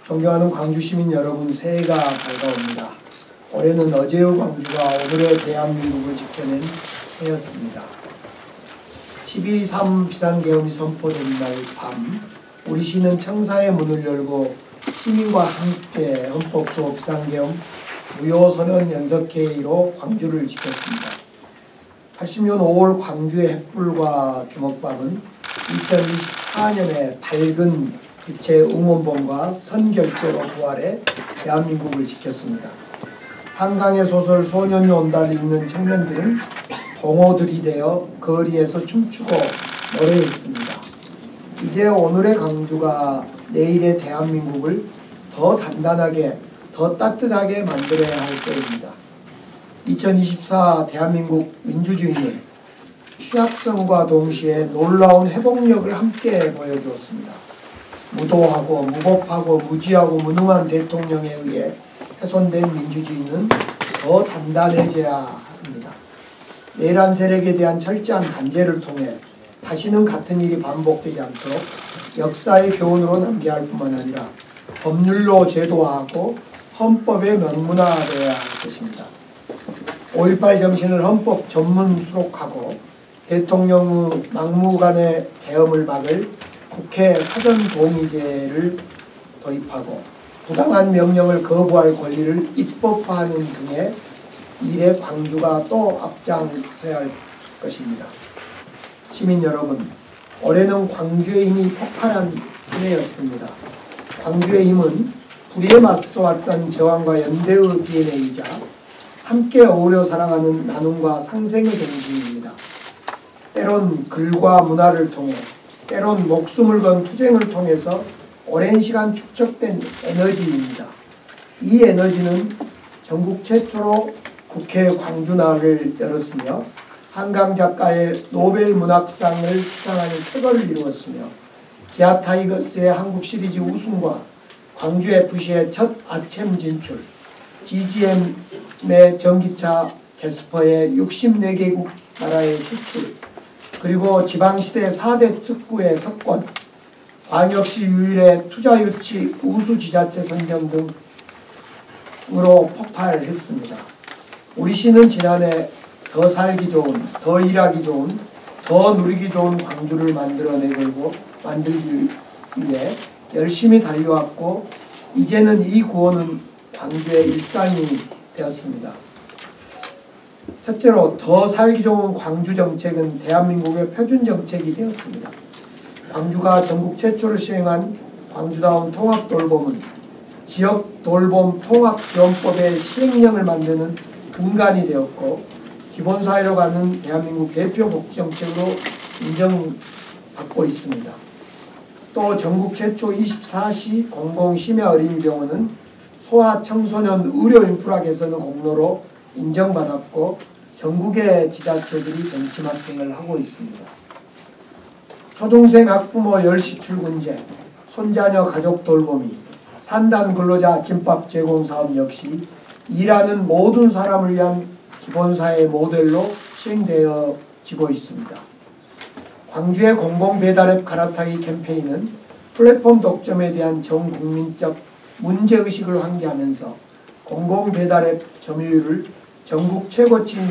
존경하는 광주 시민 여러분, 새해가 밝아옵니다. 올해는 어제의 광주가 오늘의 대한민국을 지켜낸 해였습니다. 12.3 비상계엄이 선포된 날 밤, 우리 시는 청사의 문을 열고 시민과 함께 헌법수호 비상계엄 무효선언 연석회의로 광주를 지켰습니다. 80년 5월 광주의 햇불과 주먹밥은 2024년의 밝은 빛의 응원봉과 선결제로 부활해 대한민국을 지켰습니다. 한강의 소설 소년이 온다를 읽는 청년들은 동호들이 되어 거리에서 춤추고 노래했습니다. 이제 오늘의 광주가 내일의 대한민국을 더 단단하게, 더 따뜻하게 만들어야 할 때입니다. 2024 대한민국 민주주의는 취약성과 동시에 놀라운 회복력을 함께 보여주었습니다. 무도하고 무법하고 무지하고 무능한 대통령에 의해 훼손된 민주주의는 더 단단해져야 합니다. 내란 세력에 대한 철저한 단죄를 통해 다시는 같은 일이 반복되지 않도록 역사의 교훈으로 남겨야 할 뿐만 아니라 법률로 제도화하고 헌법에 명문화되어야 할 것입니다. 5.18 정신을 헌법 전문 수록하고 대통령 막무가내 계엄을 막을 국회 사전동의제를 도입하고 부당한 명령을 거부할 권리를 입법화하는 등의 일에 광주가 또 앞장서야 할 것입니다. 시민 여러분, 올해는 광주의 힘이 폭발한 한 해였습니다. 광주의 힘은 불의에 맞서왔던 저항과 연대의 DNA이자 함께 어우러 살아가는 나눔과 상생의 정신입니다. 때론 글과 문화를 통해, 때론 목숨을 건 투쟁을 통해서 오랜 시간 축적된 에너지입니다. 이 에너지는 전국 최초로 국회 광주날을 열었으며 한강 작가의 노벨 문학상을 수상하는 쾌거를 이루었으며 기아 타이거스의 한국 시리즈 우승과 광주 FC의 첫 아챔 진출, GGM의 전기차 캐스퍼의 64개국 나라의 수출, 그리고 지방시대 4대 특구의 석권, 광역시 유일의 투자유치 우수지자체 선정 등으로 폭발했습니다. 우리 시는 지난해 더 살기 좋은, 더 일하기 좋은, 더 누리기 좋은 광주를 만들기 위해 열심히 달려왔고 이제는 이 구호는 광주의 일상이 되었습니다. 첫째로 더 살기 좋은 광주 정책은 대한민국의 표준 정책이 되었습니다. 광주가 전국 최초로 시행한 광주다운 통합돌봄은 지역 돌봄 통합지원법의 시행령을 만드는 근간이 되었고 기본사회로 가는 대한민국 대표 복지정책으로 인정받고 있습니다. 또 전국 최초 24시 공공심야 어린이병원은 소아 청소년 의료 인프라 개선의 공로로 인정받았고 전국의 지자체들이 벤치마킹을 하고 있습니다. 초등생 학부모 10시 출근제, 손자녀 가족 돌보미, 산단 근로자 아침밥 제공 사업 역시 일하는 모든 사람을 위한 기본사회 모델로 시행되어지고 있습니다. 광주의 공공배달앱 갈아타기 캠페인은 플랫폼 독점에 대한 전국민적 문제의식을 환기하면서 공공배달앱 점유율을 전국 최고치인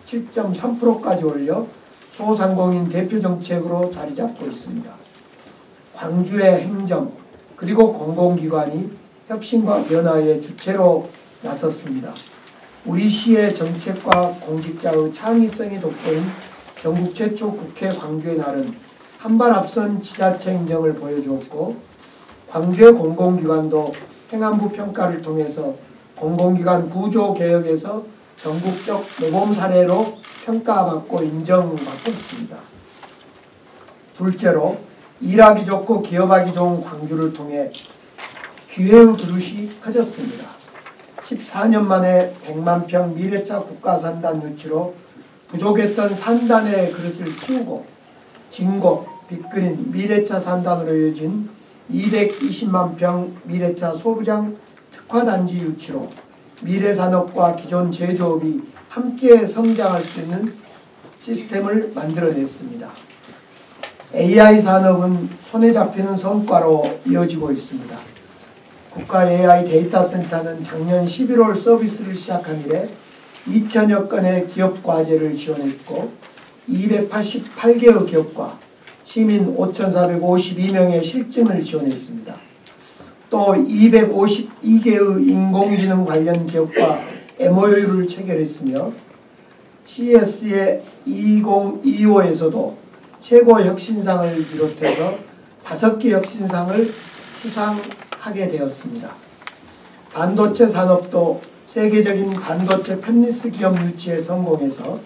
17.3%까지 올려 소상공인 대표정책으로 자리잡고 있습니다. 광주의 행정 그리고 공공기관이 혁신과 변화의 주체로 나섰습니다. 우리 시의 정책과 공직자의 창의성이 돋보인 전국 최초 국회 광주의 날은 한 발 앞선 지자체 행정을 보여주었고 광주의 공공기관도 행안부 평가를 통해서 공공기관 구조개혁에서 전국적 모범 사례로 평가받고 인정받고 있습니다. 둘째로 일하기 좋고 기업하기 좋은 광주를 통해 기회의 그릇이 커졌습니다. 14년 만에 100만 평 미래차 국가산단 유치로 부족했던 산단의 그릇을 키우고 진곡, 빅그린, 미래차 산단으로 이어진 220만 평 미래차 소부장 특화단지 유치로 미래산업과 기존 제조업이 함께 성장할 수 있는 시스템을 만들어냈습니다. AI 산업은 손에 잡히는 성과로 이어지고 있습니다. 국가 AI 데이터 센터는 작년 11월 서비스를 시작한 이래 2천여 건의 기업 과제를 지원했고 288개의 기업과 시민 5,452명의 실증을 지원했습니다. 또 252개의 인공지능 관련 기업과 MOU를 체결했으며 CES의 2025에서도 최고 혁신상을 비롯해서 5개 혁신상을 수상하게 되었습니다. 반도체 산업도 세계적인 반도체 팹리스 기업 유치에 성공해서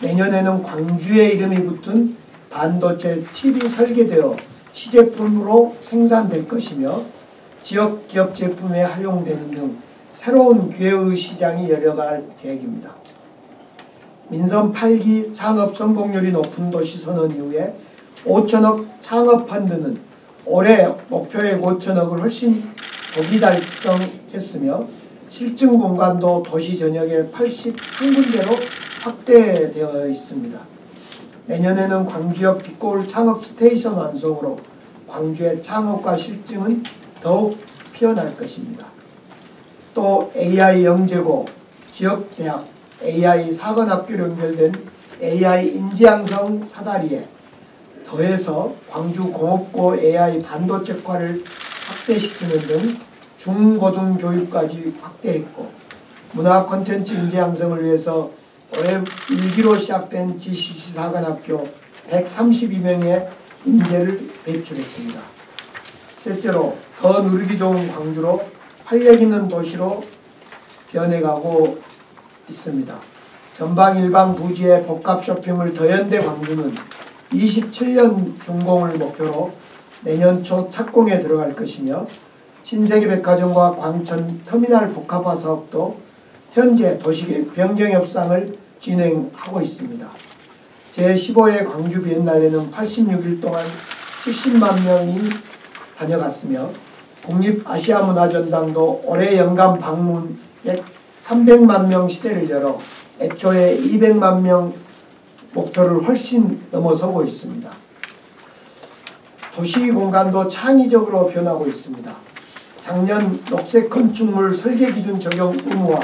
내년에는 광주의 이름이 붙은 반도체 칩이 설계되어 시제품으로 생산될 것이며 지역 기업 제품에 활용되는 등 새로운 기회의 시장이 열려갈 계획입니다. 민선 8기 창업 성공률이 높은 도시 선언 이후에 5천억 창업 펀드는 올해 목표액 5천억을 훨씬 조기 달성했으며 실증 공간도 도시 전역에 81군데로 확대되어 있습니다. 내년에는 광주역 빅골 창업 스테이션 완성으로 광주의 창업과 실증은 더욱 피어날 것입니다. 또 AI 영재고 지역대학 AI 사관학교로 연결된 AI 인지양성 사다리에 더해서 광주 공업고 AI 반도체과를 확대시키는 등 중고등교육까지 확대했고 문화 콘텐츠 인재 양성을 위해서 올해 1기로 시작된 GCC 사관학교 132명의 인재를 배출했습니다. 셋째로 더 누리기 좋은 광주로 활력 있는 도시로 변해가고 있습니다. 전방 일방 부지의 복합 쇼핑몰 더현대 광주는 27년 준공을 목표로 내년 초 착공에 들어갈 것이며 신세계백화점과 광천 터미널 복합화 사업도 현재 도시계획 변경 협상을 진행하고 있습니다. 제15회 광주 비엔날레는 86일 동안 70만 명이 다녀갔으며 국립아시아문화전당도 올해 연간 방문 약 300만 명 시대를 열어 애초에 200만 명 목표를 훨씬 넘어서고 있습니다. 도시 공간도 창의적으로 변하고 있습니다. 작년 녹색 건축물 설계 기준 적용 의무화,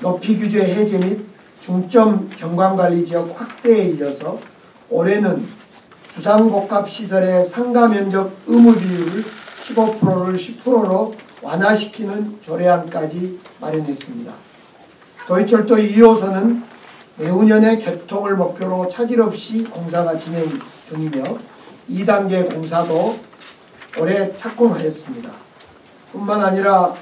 높이 규제 해제 및 중점 경관관리지역 확대에 이어서 올해는 주상복합시설의 상가 면적 의무 비율을 15%를 10%로 완화시키는 조례안까지 마련했습니다. 도의철도 2호선은 내후년에 개통을 목표로 차질 없이 공사가 진행 중이며 2단계 공사도 올해 착공하였습니다. 뿐만 아니라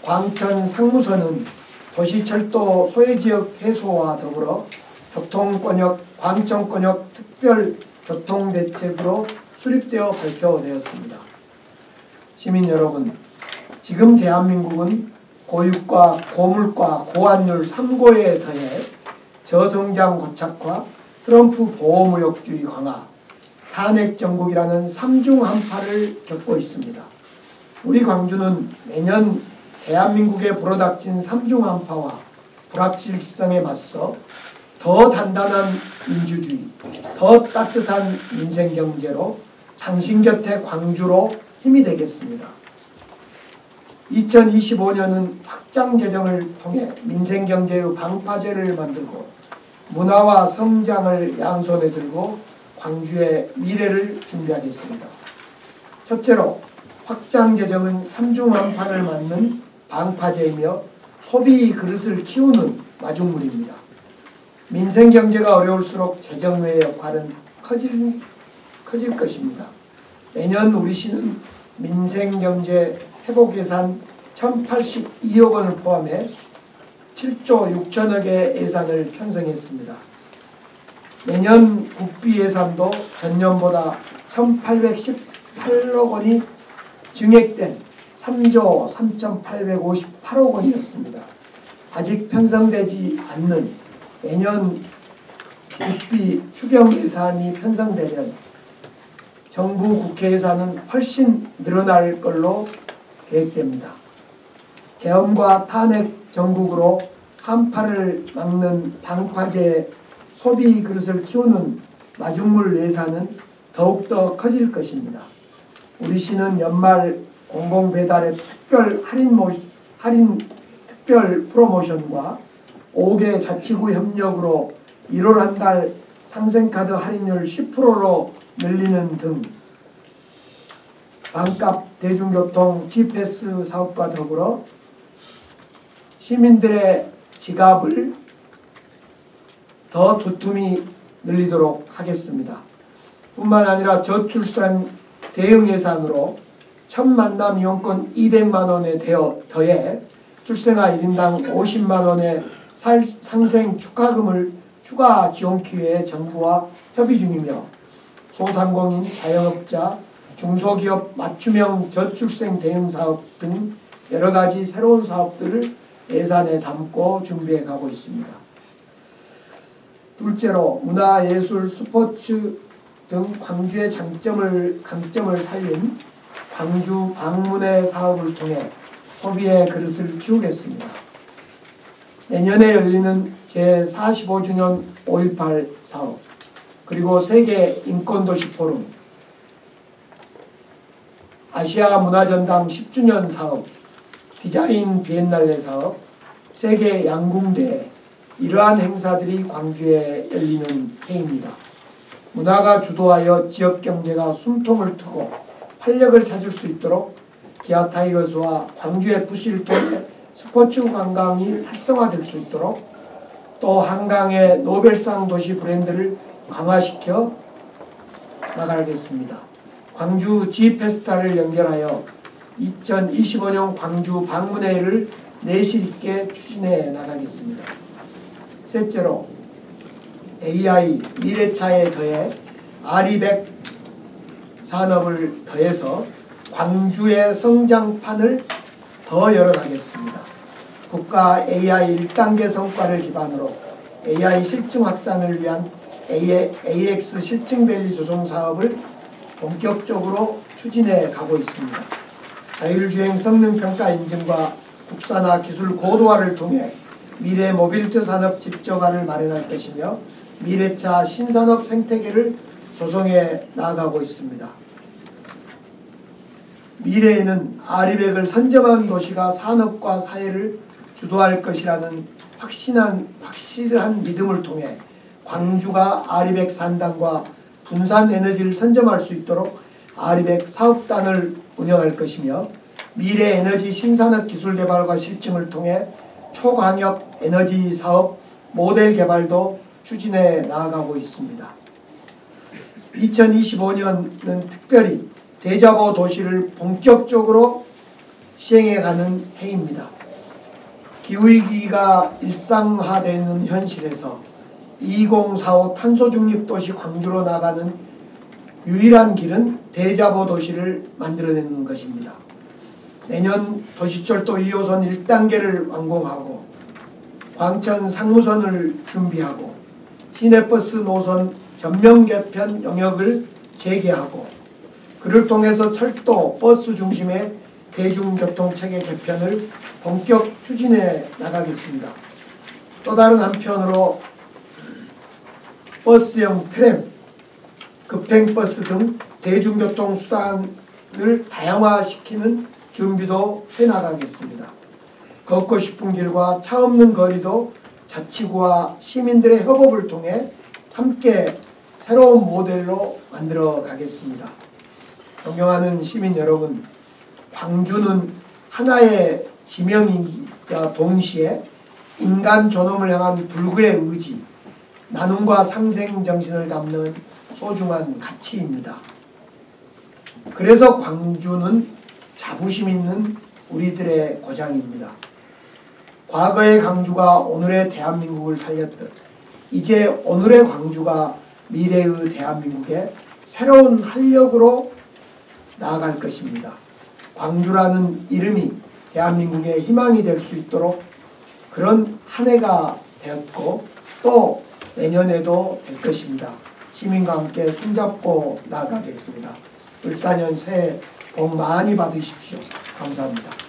광천 상무선은 도시철도 소외지역 해소와 더불어 교통권역, 광천권역 특별교통대책으로 수립되어 발표되었습니다. 시민 여러분, 지금 대한민국은 고육과 고물가 고환율 3고에 더해 저성장 고착화, 트럼프 보호무역주의 강화, 탄핵 정국이라는 삼중한파를 겪고 있습니다. 우리 광주는 매년 대한민국에 불어닥친 삼중한파와 불확실성에 맞서 더 단단한 민주주의, 더 따뜻한 민생경제로 당신 곁에 광주로 힘이 되겠습니다. 2025년은 확장재정을 통해 민생경제의 방파제를 만들고 문화와 성장을 양손에 들고 광주의 미래를 준비하겠습니다. 첫째로 확장재정은 삼중한파를 맞는 방파제이며 소비 그릇을 키우는 마중물입니다. 민생경제가 어려울수록 재정의 역할은 커질 것입니다. 내년 우리 시는 민생경제 회복 예산 1,082억 원을 포함해 7조 6천억의 예산을 편성했습니다. 내년 국비 예산도 전년보다 1,818억 원이 증액된 3조 3,858억 원이었습니다. 아직 편성되지 않는 내년 국비 추경 예산이 편성되면 정부 국회 예산은 훨씬 늘어날 걸로 계획됩니다. 계엄과 탄핵 정국으로 한파를 막는 방파제 소비 그릇을 키우는 마중물 예산은 더욱더 커질 것입니다. 우리시는 연말 공공배달앱 특별 특별 프로모션과 5개 자치구 협력으로 1월 한 달 상생카드 할인율 10%로 늘리는 등 반값 대중교통 G패스 사업과 더불어 시민들의 지갑을 더 두툼히 늘리도록 하겠습니다. 뿐만 아니라 저출산 대응 예산으로 첫 만남 이용권 200만원에 더해 출생아 1인당 50만원의 상생 축하금을 추가 지원하기 위해 정부와 협의 중이며 소상공인, 자영업자, 중소기업 맞춤형 저출생 대응 사업 등 여러가지 새로운 사업들을 예산에 담고 준비해 가고 있습니다. 둘째로 문화, 예술, 스포츠 등 광주의 강점을 살린 광주 방문회 사업을 통해 소비의 그릇을 키우겠습니다. 내년에 열리는 제45주년 5.18 사업, 그리고 세계 인권도시 포럼, 아시아 문화전당 10주년 사업, 디자인 비엔날레 사업, 세계 양궁대회, 이러한 행사들이 광주에 열리는 해입니다. 문화가 주도하여 지역경제가 숨통을 트고 활력을 찾을 수 있도록 기아 타이거즈와 광주 FC를 통해 스포츠 관광이 활성화될 수 있도록 또 한강의 노벨상 도시 브랜드를 강화시켜 나가겠습니다. 광주 G페스타를 연결하여 2025년 광주 방문회를 내실 있게 추진해 나가겠습니다. 셋째로 AI 미래차에 더해 R200 산업을 더해서 광주의 성장판을 더 열어가겠습니다. 국가 AI 1단계 성과를 기반으로 AI 실증 확산을 위한 AX 실증밸리 조성 사업을 본격적으로 추진해 가고 있습니다. 자율주행 성능평가 인증과 국산화 기술 고도화를 통해 미래 모빌리티 산업 집적화를 마련할 것이며 미래차 신산업 생태계를 조성해 나아가고 있습니다. 미래에는 R200을 선점한 도시가 산업과 사회를 주도할 것이라는 확실한 믿음을 통해 광주가 R200 산단과 분산 에너지를 선점할 수 있도록 R200 사업단을 운영할 것이며 미래 에너지 신산업 기술 개발과 실증을 통해 초광역 에너지 사업 모델 개발도 추진해 나아가고 있습니다. 2025년은 특별히 대자보 도시를 본격적으로 시행해가는 해입니다. 기후위기가 일상화되는 현실에서 2045 탄소중립도시 광주로 나가는 유일한 길은 대자보 도시를 만들어내는 것입니다. 내년 도시철도 2호선 1단계를 완공하고 광천 상무선을 준비하고 시내버스 노선 전면 개편 영역을 재개하고 그를 통해서 철도, 버스 중심의 대중교통체계 개편을 본격 추진해 나가겠습니다. 또 다른 한편으로 버스형 트램, 급행버스 등 대중교통 수단을 다양화시키는 준비도 해나가겠습니다. 걷고 싶은 길과 차 없는 거리도 자치구와 시민들의 협업을 통해 함께 새로운 모델로 만들어 가겠습니다. 존경하는 시민 여러분, 광주는 하나의 지명이자 동시에 인간 존엄을 향한 불굴의 의지, 나눔과 상생 정신을 담는 소중한 가치입니다. 그래서 광주는 자부심 있는 우리들의 고장입니다. 과거의 광주가 오늘의 대한민국을 살렸듯 이제 오늘의 광주가 미래의 대한민국의 새로운 활력으로 나아갈 것입니다. 광주라는 이름이 대한민국의 희망이 될 수 있도록 그런 한 해가 되었고 또 내년에도 될 것입니다. 시민과 함께 손잡고 나아가겠습니다. 을사년 새해 복 많이 받으십시오. 감사합니다.